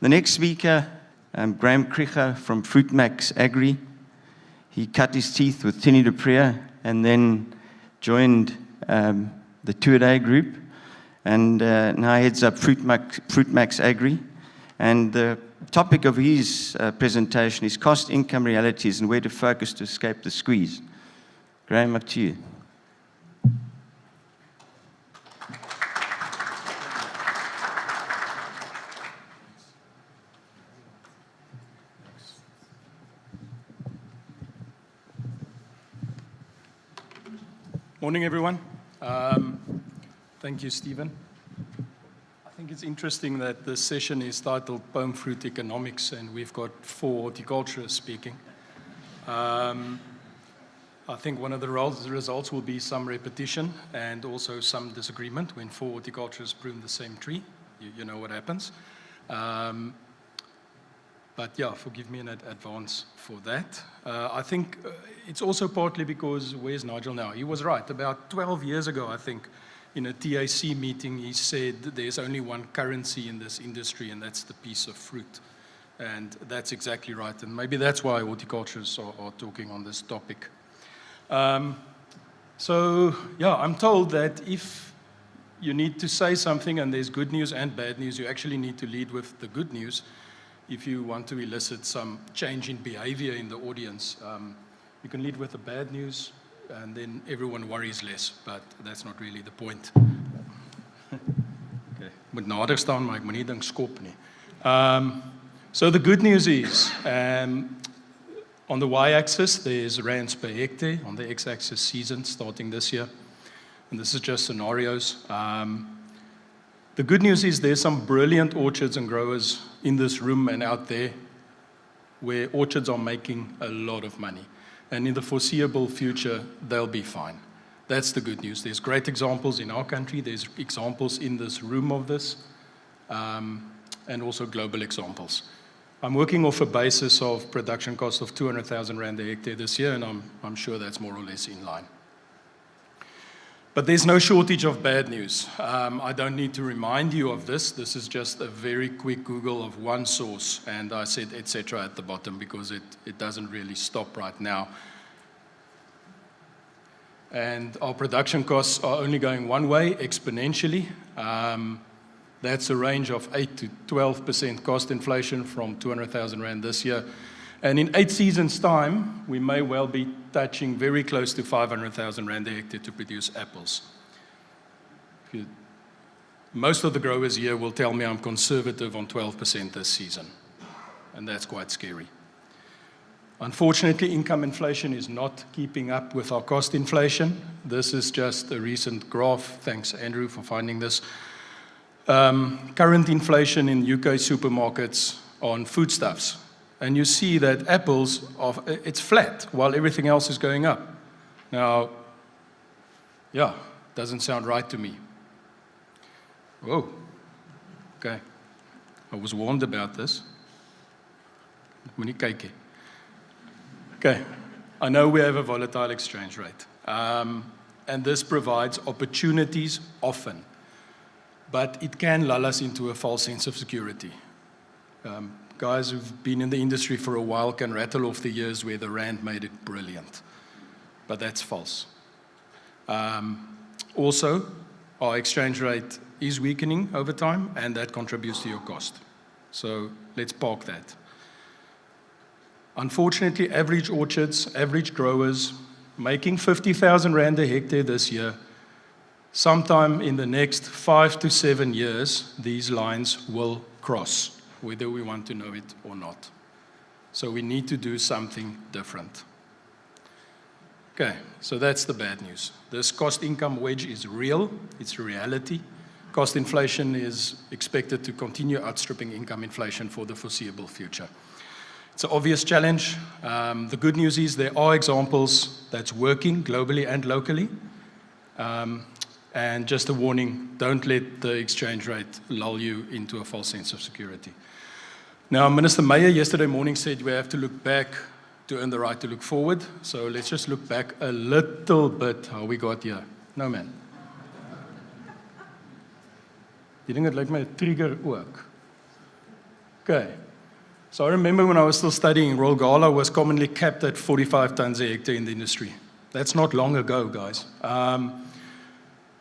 The next speaker, Graeme Krige from Fruitmax Agri. He cut his teeth with Tini de Preer and then joined the two-a-day group, and now heads up Fruitmax Agri. And the topic of his presentation is cost-income realities and where to focus to escape the squeeze. Graeme, up to you. Morning, everyone. Thank you, Stephen. I think it's interesting that this session is titled Palm Fruit Economics, and we've got 4 horticulturists speaking. I think one of the results will be some repetition and also some disagreement when 4 horticulturists prune the same tree. You know what happens. But yeah, forgive me in advance for that. I think it's also partly because, where's Nigel now? He was right. About 12 years ago, I think, in a TAC meeting, he said there's only one currency in this industry, and that's the piece of fruit. And that's exactly right. And maybe that's why horticulturists are talking on this topic. So, yeah, I'm told that if you need to say something and there's good news and bad news, you actually need to lead with the good news. If you want to elicit some change in behavior in the audience, you can lead with the bad news, and then everyone worries less, but that's not really the point. Okay. Moet nader staan, maar ek moet nie dink skop nie. So the good news is, on the y-axis, there's rands per hectare. On the x-axis, season starting this year. And this is just scenarios. The good news is there's some brilliant orchards and growers in this room and out there where orchards are making a lot of money. And in the foreseeable future, they'll be fine. That's the good news. There's great examples in our country. There's examples in this room of this, and also global examples. I'm working off a basis of production cost of 200,000 Rand a hectare this year, and I'm sure that's more or less in line. But there's no shortage of bad news. I don't need to remind you of this. This is just a very quick Google of one source, and I said etc. at the bottom because it doesn't really stop right now. And our production costs are only going one way, exponentially. That's a range of 8 to 12% cost inflation from 200,000 Rand this year. And in 8 seasons' time, we may well be touching very close to 500,000 Rand a hectare to produce apples. Most of the growers here will tell me I'm conservative on 12% this season, and that's quite scary. Unfortunately, income inflation is not keeping up with our cost inflation. This is just a recent graph. Thanks, Andrew, for finding this. Current inflation in UK supermarkets on foodstuffs. And you see that apples, it's flat while everything else is going up. Now, yeah, doesn't sound right to me. Whoa, okay. I was warned about this. Okay, I know we have a volatile exchange rate. And this provides opportunities often. But it can lull us into a false sense of security. Guys who've been in the industry for a while can rattle off the years where the rand made it brilliant. But that's false. Also, our exchange rate is weakening over time, and that contributes to your cost. So let's park that. Unfortunately, average orchards, average growers, making 50,000 Rand a hectare this year, sometime in the next 5 to 7 years, these lines will cross, whether we want to know it or not. So we need to do something different. Okay, so that's the bad news. This cost-income wedge is real, it's a reality. Cost inflation is expected to continue outstripping income inflation for the foreseeable future. It's an obvious challenge. The good news is there are examples that's working globally and locally. And just a warning, don't let the exchange rate lull you into a false sense of security. Now, Minister Meyer yesterday morning said we have to look back to earn the right to look forward. So let's just look back a little bit how we got here. No, man. Die ding het lyk my 'n trigger ook. Okay. So I remember when I was still studying, Royal Gala was commonly capped at 45 tons a hectare in the industry. That's not long ago, guys.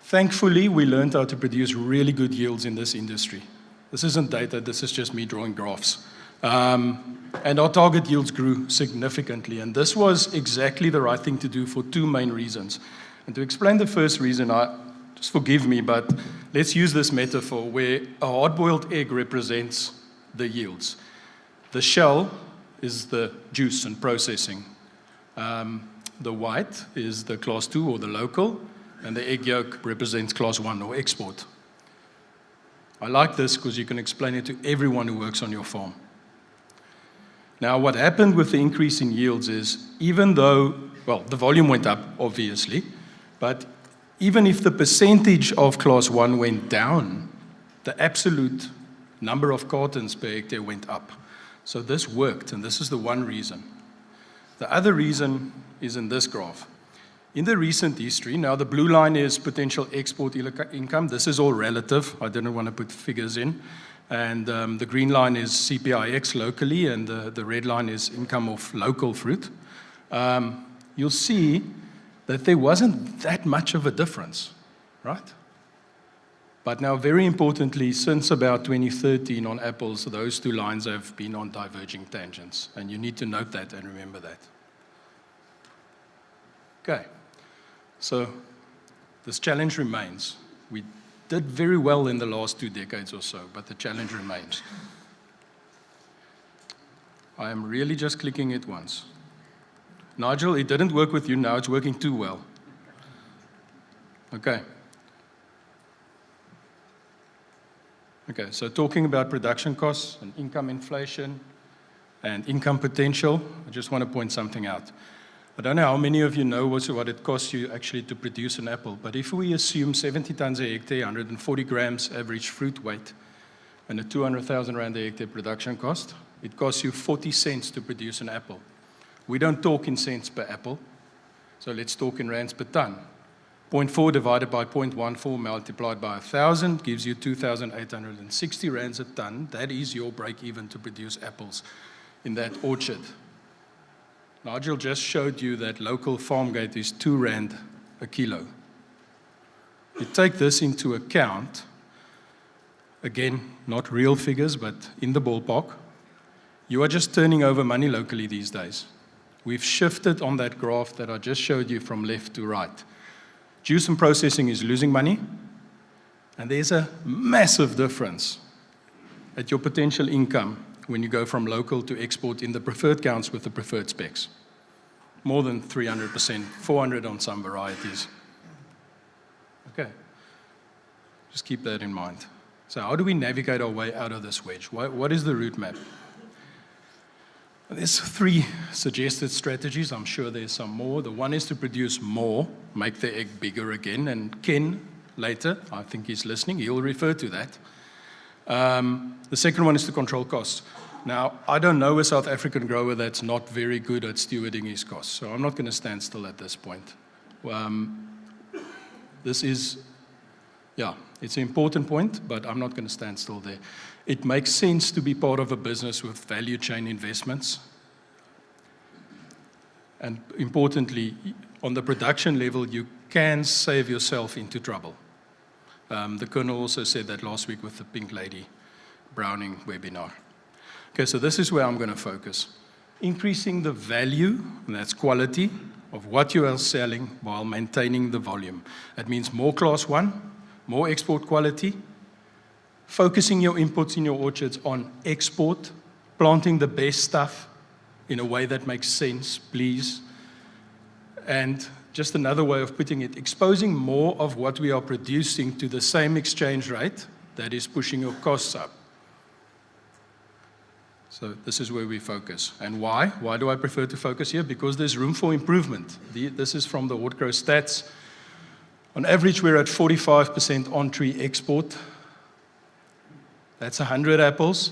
Thankfully, we learned how to produce really good yields in this industry. This isn't data, this is just me drawing graphs. And our target yields grew significantly, and this was exactly the right thing to do for two main reasons. And to explain the first reason, just forgive me, but let's use this metaphor where a hard-boiled egg represents the yields. The shell is the juice and processing. The white is the class 2 or the local, and the egg yolk represents class 1 or export. I like this because you can explain it to everyone who works on your farm. Now, what happened with the increase in yields is, even though, well, the volume went up, obviously, but even if the percentage of class 1 went down, the absolute number of cartons per hectare went up. So this worked, and this is the one reason. The other reason is in this graph. In the recent history, now the blue line is potential export income. This is all relative. I didn't want to put figures in. And the green line is CPIX locally, and the red line is income of local fruit. You'll see that there wasn't that much of a difference, right? But now, very importantly, since about 2013 on apples, those two lines have been on diverging tangents. And you need to note that and remember that. Okay, so this challenge remains. We did very well in the last 2 decades or so, but the challenge remains. I am really just clicking it once. Nigel, it didn't work with you now, it's working too well. Okay. Okay, so talking about production costs and income inflation and income potential, I just want to point something out. I don't know how many of you know what it costs you actually to produce an apple, but if we assume 70 tons a hectare, 140 grams average fruit weight, and a 200,000 rand a hectare production cost, it costs you 40 cents to produce an apple. We don't talk in cents per apple, so let's talk in rands per ton. 0.4 divided by 0.14 multiplied by 1,000 gives you 2,860 rands a ton. That is your break even to produce apples in that orchard. Nigel just showed you that local farm gate is 2 rand a kilo. You take this into account, again, not real figures, but in the ballpark, you are just turning over money locally these days. We've shifted on that graph that I just showed you from left to right. Juice and processing is losing money, and there's a massive difference at your potential income when you go from local to export in the preferred counts with the preferred specs. More than 300%, 400 on some varieties. Okay, just keep that in mind. So how do we navigate our way out of this wedge? What is the route map? There's 3 suggested strategies. I'm sure there's some more. The one is to produce more, make the egg bigger again, and Ken, later, I think he's listening, he'll refer to that. The second one is to control costs. Now, I don't know a South African grower that's not very good at stewarding his costs, so I'm not going to stand still at this point. This is, yeah, it's an important point, but I'm not going to stand still there. It makes sense to be part of a business with value chain investments. And importantly, on the production level, you can save yourself into trouble. The Colonel also said that last week with the Pink Lady Browning webinar. Okay, so this is where I'm going to focus. Increasing the value, and that's quality, of what you are selling while maintaining the volume. That means more class 1, more export quality, focusing your inputs in your orchards on export, planting the best stuff in a way that makes sense, please. And just another way of putting it, exposing more of what we are producing to the same exchange rate that is pushing your costs up. So this is where we focus. And why? Why do I prefer to focus here? Because there's room for improvement. This is from the Hortgrow stats. On average, we're at 45% on-tree export. That's 100 apples.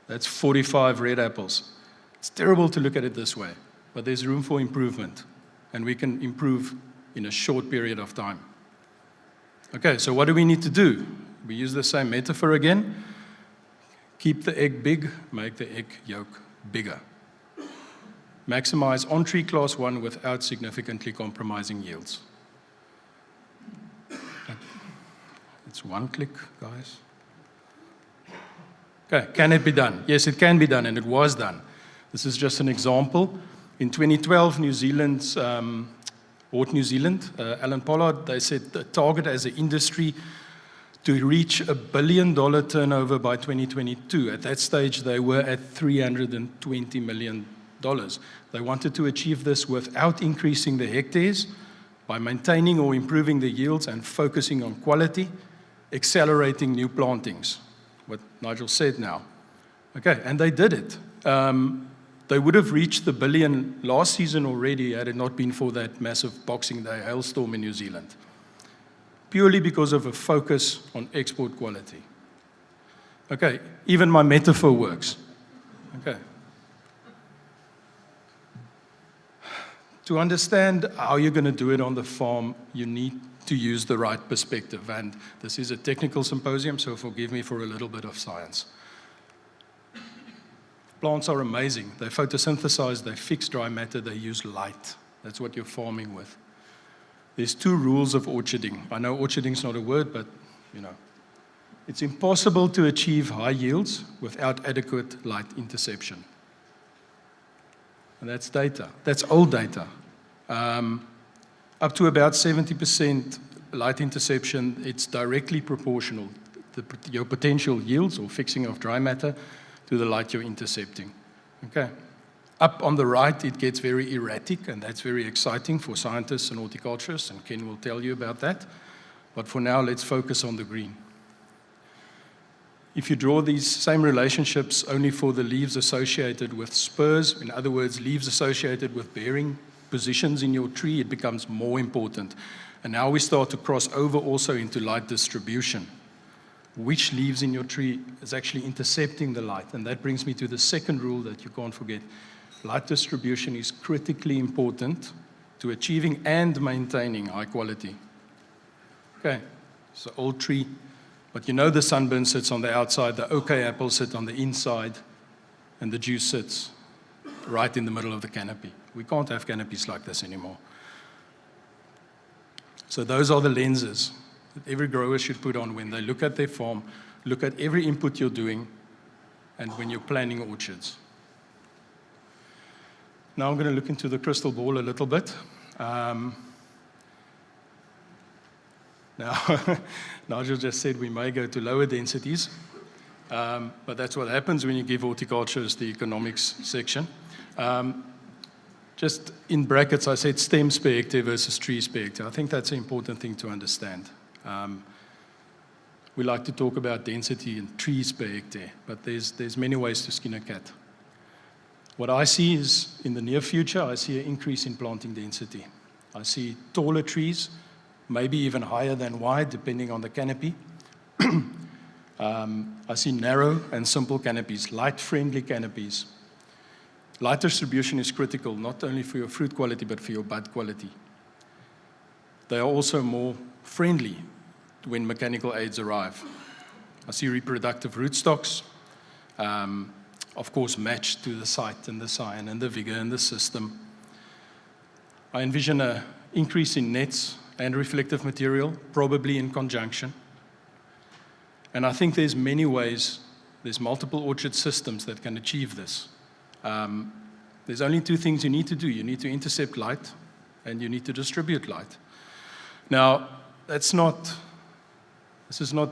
That's 45 red apples. It's terrible to look at it this way, but there's room for improvement, and we can improve in a short period of time. Okay, so what do we need to do? We use the same metaphor again. Keep the egg big, make the egg yolk bigger. Maximize on-tree class 1 without significantly compromising yields. It's one click, guys. Okay, can it be done? Yes, it can be done, and it was done. This is just an example. In 2012, New Zealand's Hort New Zealand, Alan Pollard, they said the target as an industry to reach $1 billion turnover by 2022. At that stage, they were at $320 million. They wanted to achieve this without increasing the hectares, by maintaining or improving the yields and focusing on quality, accelerating new plantings, what Nigel said now. Okay, and they did it. They would have reached the billion last season already had it not been for that massive Boxing Day hailstorm in New Zealand, purely because of a focus on export quality. Okay, even my metaphor works. Okay. To understand how you're going to do it on the farm, you need to use the right perspective. And this is a technical symposium, so forgive me for a little bit of science. Plants are amazing. They photosynthesize, they fix dry matter, they use light. That's what you're farming with. There's 2 rules of orcharding. I know orcharding is not a word, but you know. It's impossible to achieve high yields without adequate light interception. And that's data. That's old data. Up to about 70% light interception, it's directly proportional. Your potential yields or fixing of dry matter to the light you're intercepting. Okay. Up on the right, it gets very erratic, and that's very exciting for scientists and horticulturists, and Ken will tell you about that. But for now, let's focus on the green. If you draw these same relationships only for the leaves associated with spurs, in other words, leaves associated with bearing positions in your tree, it becomes more important. And now we start to cross over also into light distribution. Which leaves in your tree is actually intercepting the light? And that brings me to the second rule that you can't forget. Light distribution is critically important to achieving and maintaining high quality. Okay, so old tree. But you know the sunburn sits on the outside, the OK apple sits on the inside, and the juice sits right in the middle of the canopy. We can't have canopies like this anymore. So those are the lenses that every grower should put on when they look at their farm, look at every input you're doing, and when you're planning orchards. Now I'm going to look into the crystal ball a little bit. Now, Nigel just said we may go to lower densities, but that's what happens when you give horticulturists the economics section. Just in brackets, I said stems per hectare versus trees per hectare. I think that's an important thing to understand. We like to talk about density and trees per hectare, but there's many ways to skin a cat. What I see is, in the near future, I see an increase in planting density. I see taller trees, maybe even higher than wide, depending on the canopy. I see narrow and simple canopies, light-friendly canopies. Light distribution is critical, not only for your fruit quality, but for your bud quality. They are also more friendly when mechanical aids arrive. I see reproductive rootstocks, of course, matched to the site and the sign and the vigor and the system. I envision an increase in nets and reflective material, probably in conjunction. And I think there's many ways, there's multiple orchard systems that can achieve this. There's only 2 things you need to do. You need to intercept light, and you need to distribute light. Now, this is not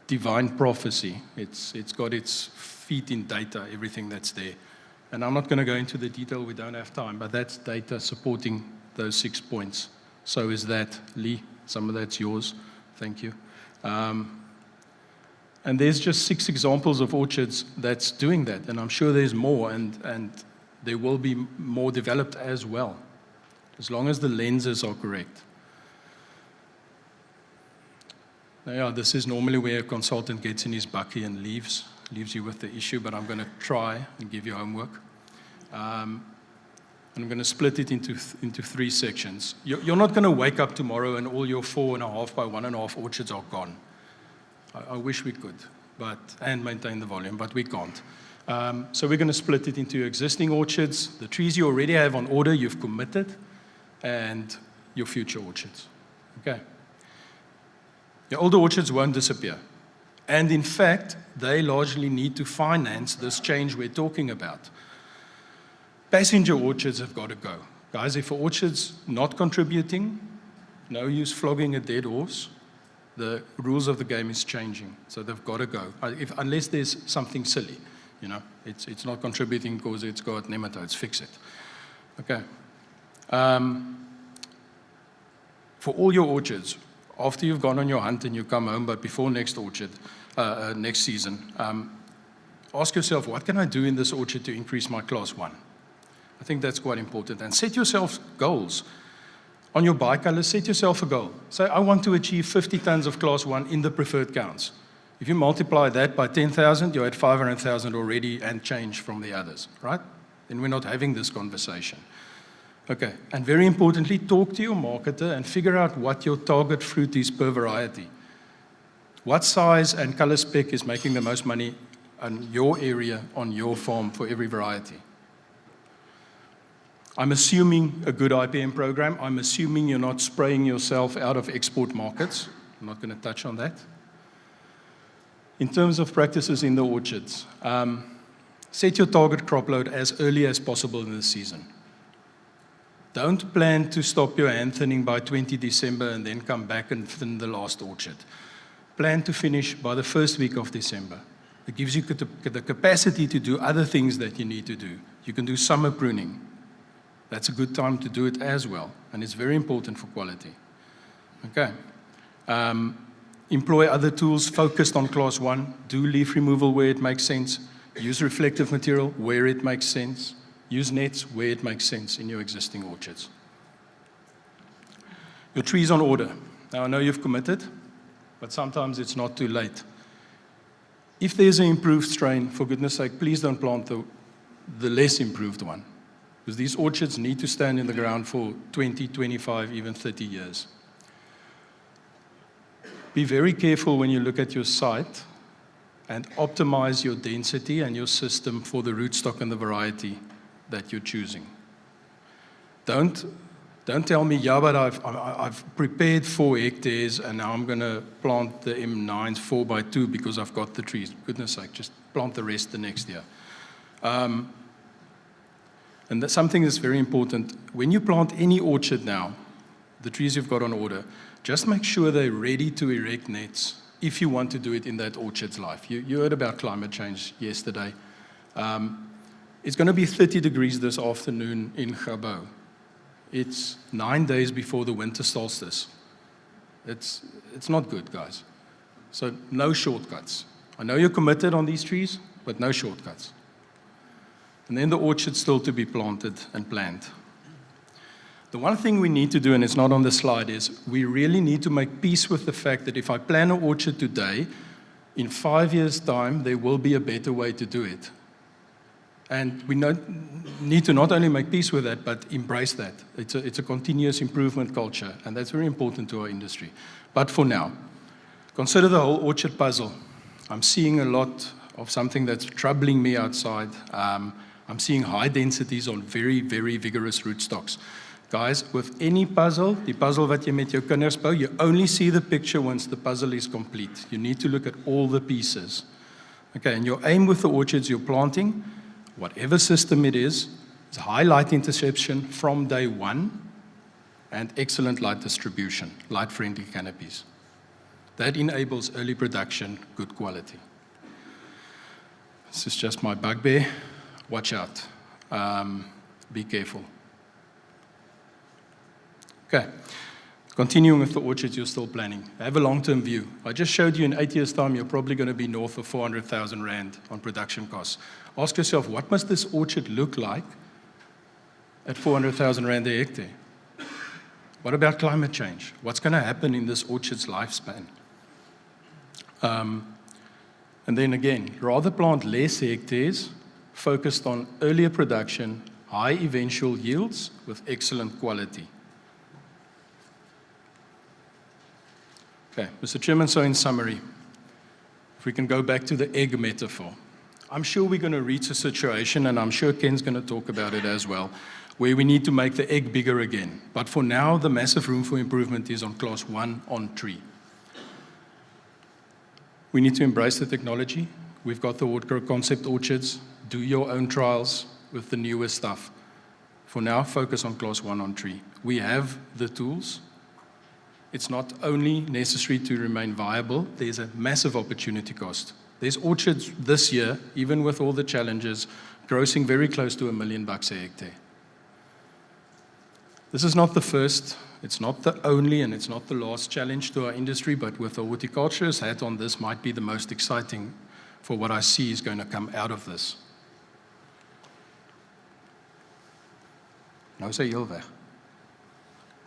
divine prophecy. It's got its feet in data, everything that's there. And I'm not going to go into the detail, we don't have time, but that's data supporting those 6 points. So is that, Lee, some of that's yours. Thank you. And there's just 6 examples of orchards that's doing that, and I'm sure there's more, and there will be more developed as well, as long as the lenses are correct. Now, yeah, this is normally where a consultant gets in his bucky and leaves you with the issue, but I'm going to try and give you homework. And I'm going to split it into 3 sections. You're not going to wake up tomorrow and all your 4.5 by 1.5 orchards are gone. I wish we could, and maintain the volume, but we can't. So we're going to split it into your existing orchards, the trees you already have on order, you've committed, and your future orchards. Okay. Your older orchards won't disappear. And in fact, they largely need to finance this change we're talking about. Passenger orchards have got to go. Guys, if an orchard's not contributing, no use flogging a dead horse. The rules of the game is changing, so they've got to go. Unless there's something silly, you know, it's not contributing because it's got nematodes, fix it. Okay. For all your orchards, after you've gone on your hunt and you come home, but before next orchard, next season, ask yourself, what can I do in this orchard to increase my class 1? I think that's quite important. And set yourself goals. On your bicolors, set yourself a goal. Say, I want to achieve 50 tons of class 1 in the preferred counts. If you multiply that by 10,000, you're at 500,000 already and change from the others, right? Then we're not having this conversation. Okay, and very importantly, talk to your marketer and figure out what your target fruit is per variety. What size and color spec is making the most money in your area, on your farm, for every variety? I'm assuming a good IPM program. I'm assuming you're not spraying yourself out of export markets. I'm not going to touch on that. In terms of practices in the orchards, set your target crop load as early as possible in the season. Don't plan to stop your hand thinning by 20 December and then come back and thin the last orchard. Plan to finish by the first week of December. It gives you the capacity to do other things that you need to do. You can do summer pruning. That's a good time to do it as well, and it's very important for quality. Okay. Employ other tools focused on class 1. Do leaf removal where it makes sense. Use reflective material where it makes sense. Use nets where it makes sense in your existing orchards. Your trees on order. Now, I know you've committed, but sometimes it's not too late. If there's an improved strain, for goodness sake, please don't plant the less improved one. Because these orchards need to stand in the ground for 20, 25, even 30 years. Be very careful when you look at your site and optimize your density and your system for the rootstock and the variety that you're choosing. Don't tell me, yeah, but I've prepared 4 hectares and now I'm going to plant the M9s 4x2 because I've got the trees. Goodness sake, just plant the rest the next year. And that's something that's very important. When you plant any orchard now, the trees you've got on order, just make sure they're ready to erect nets if you want to do it in that orchard's life. You heard about climate change yesterday. It's going to be 30 degrees this afternoon in Gabou. It's 9 days before the winter solstice. It's not good, guys. So no shortcuts. I know you're committed on these trees, but no shortcuts. And then the orchard's still to be planted and planned. The one thing we need to do, and it's not on the slide, is we really need to make peace with the fact that if I plan an orchard today, in 5 years' time, there will be a better way to do it. And we need to not only make peace with that, but embrace that. It's a continuous improvement culture, and that's very important to our industry. But for now, consider the whole orchard puzzle. I'm seeing a lot of something that's troubling me outside. I'm seeing high densities on very, very vigorous rootstocks. Guys, with any puzzle, die puzzle wat jy met jou kinders bou, you only see the picture once the puzzle is complete. You need to look at all the pieces. Okay, and your aim with the orchards you're planting, whatever system it is high light interception from day one and excellent light distribution, light-friendly canopies. That enables early production, good quality. This is just my bugbear. Watch out. Be careful. Okay. Continuing with the orchards you're still planning. Have a long-term view. I just showed you in 8 years' time, you're probably going to be north of 400,000 Rand on production costs. Ask yourself, what must this orchard look like at 400,000 Rand a hectare? What about climate change? What's going to happen in this orchard's lifespan? And then again, rather plant less hectares, focused on earlier production, high eventual yields with excellent quality. Okay, Mr. Chairman, so in summary, If we can go back to the egg metaphor, I'm sure we're going to reach a situation, and I'm sure Ken's going to talk about it as well, where we need to make the egg bigger again. But for now, the massive room for improvement is on class 1 on tree. We need to embrace the technology. We've got the concept orchards. Do your own trials with the newest stuff. For now, focus on class 1 on tree. We have the tools. It's not only necessary to remain viable, there's a massive opportunity cost. There's orchards this year, even with all the challenges, grossing very close to $1 million a hectare. This is not the first, it's not the only, and it's not the last challenge to our industry, but with the horticulturist hat on, this might be the most exciting for what I see is going to come out of this. Nou is hy heel weg.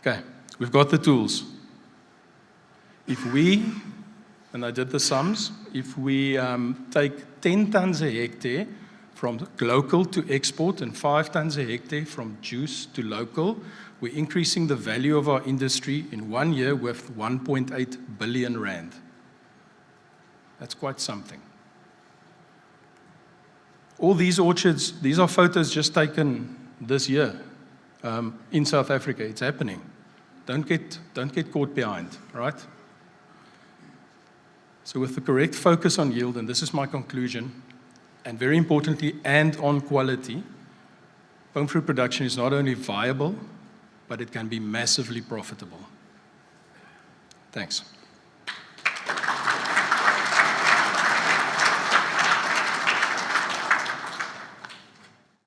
Okay, we've got the tools. If we, and I did the sums, if we take 10 tons a hectare from local to export and 5 tons a hectare from juice to local, we're increasing the value of our industry in 1 year with 1.8 billion rand. That's quite something. All these orchards, these are photos just taken this year in South Africa. It's happening. Don't get caught behind, right? So with the correct focus on yield, and this is my conclusion, and very importantly, and on quality, pome fruit production is not only viable, but it can be massively profitable. Thanks.